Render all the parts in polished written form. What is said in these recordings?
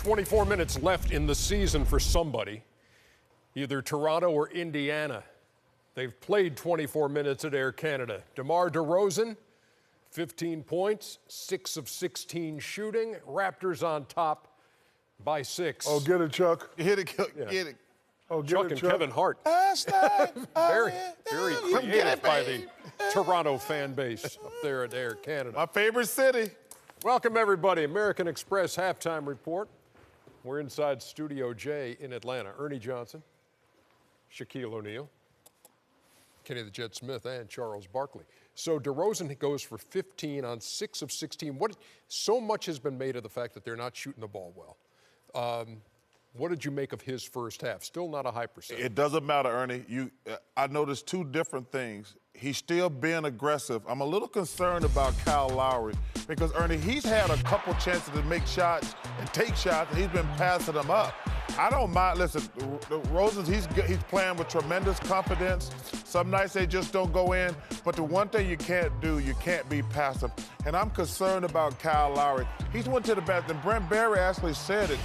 24 minutes left in the season for somebody, either Toronto or Indiana. They've played 24 minutes at Air Canada. DeMar DeRozan, 15 points, 6 of 16 shooting. Raptors on top by 6. Oh, get it, Chuck. Get it. Oh, get Chuck it, and Chuck. Kevin Hart. very creative by the Toronto fan base up there at Air Canada. My favorite city. Welcome, everybody. American Express halftime report. We're inside Studio J in Atlanta. Ernie Johnson, Shaquille O'Neal, Kenny the Jet Smith, and Charles Barkley. So DeRozan goes for 15 on 6 of 16. So much has been made of the fact that they're not shooting the ball well. What did you make of his first half? Still not a high percentage. It doesn't matter, Ernie. I noticed two different things. He's still being aggressive. I'm a little concerned about Kyle Lowry because, Ernie, he's had a couple chances to make shots and take shots, and he's been passing them up. I don't mind. Listen, the Rosens, he's playing with tremendous confidence. Some nights they just don't go in. But the one thing you can't do, you can't be passive. And I'm concerned about Kyle Lowry. He's went to the basket, and Brent Barry actually said it.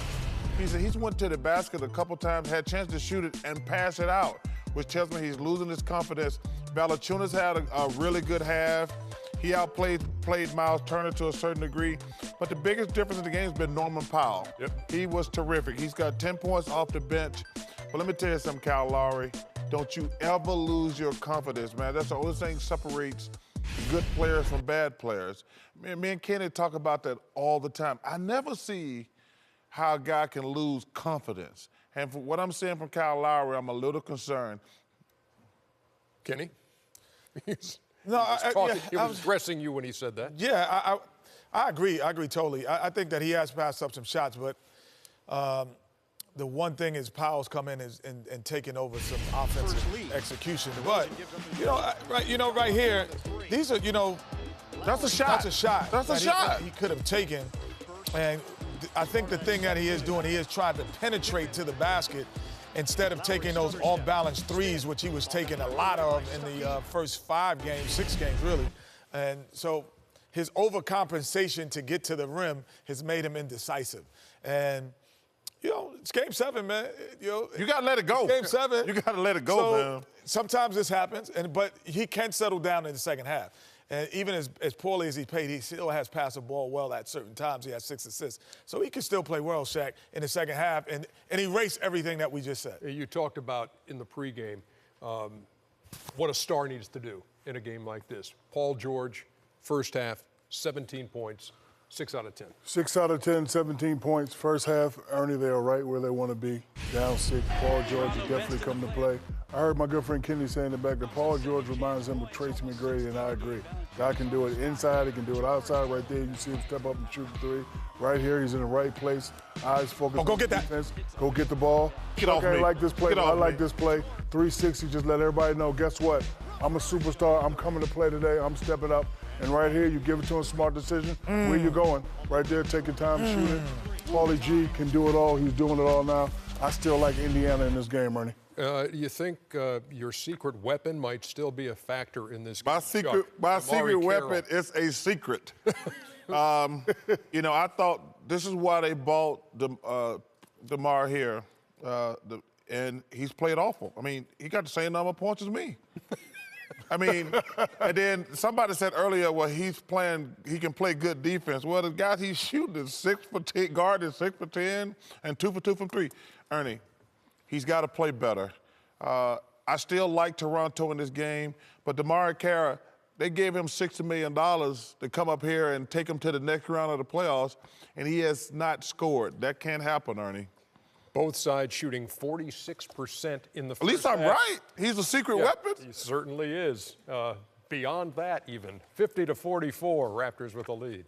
He said he's went to the basket a couple times, had a chance to shoot it and pass it out, which tells me he's losing his confidence. Valanciunas had a really good half. He played Miles Turner to a certain degree. But the biggest difference in the game has been Norman Powell. Yep. He was terrific. He's got 10 points off the bench. But let me tell you something, Kyle Lowry. Don't you ever lose your confidence, man. That's the only thing that separates good players from bad players. Me and Kenny talk about that all the time. I never see how a guy can lose confidence. And from what I'm seeing from Kyle Lowry, I'm a little concerned. Kenny? He was addressing you when he said that. Yeah, I agree. I agree totally. I think that he has passed up some shots, but the one thing is Powell's come in and taken over some offensive execution. But, right here, these are, That's a shot. That's a shot. That's a shot. He could have taken. And I think the thing that he is doing, he is trying to penetrate to the basket instead of taking those off-balance threes, which he was taking a lot of in the first 6 games, really. And so his overcompensation to get to the rim has made him indecisive. And, it's Game 7, man. You got to let it go. Game 7. You got to let it go, man. Sometimes this happens, but he can settle down in the second half. And even as poorly as he played, he still has passed the ball well at certain times. He has 6 assists. So he can still play well, Shaq, in the second half and erase everything that we just said. You talked about in the pregame what a star needs to do in a game like this. Paul George, first half, 17 points, 6 out of 10. 6 out of 10, 17 points. First half, Ernie, they are right where they want to be. Down 6. Paul George has definitely come to play. I heard my good friend Kenny saying in the back that Paul George reminds him of Tracy McGrady, and I agree. Guy can do it inside, he can do it outside. Right there, you see him step up and shoot the 3. Right here, he's in the right place. Eyes focused go on get that. defense. Go get the ball. Get off me. I like this play. Get off I like me. this play. 360, just let everybody know, guess what? I'm a superstar. I'm coming to play today. I'm stepping up. And right here, you give it to him, smart decision. Where you going? Right there, take your time, shoot it. Paulie G can do it all. He's doing it all now. I still like Indiana in this game, Ernie. You think your secret weapon might still be a factor in this game? My secret weapon is a secret. I thought this is why they bought DeMar here, and he's played awful. I mean, he got the same number of points as me. I mean, and then somebody said earlier, well, he can play good defense. Well, the guy he's shooting is 6 for 10, guard is 6 for 10, and 2 for 2 from 3. Ernie, he's got to play better. I still like Toronto in this game, but DeMar Carey, they gave him $60 million to come up here and take him to the next round of the playoffs, and he has not scored. That can't happen, Ernie. Both sides shooting 46% in the first half. At least I'm right. He's a secret weapon. He certainly is. Beyond that, even 50-44, Raptors with the lead.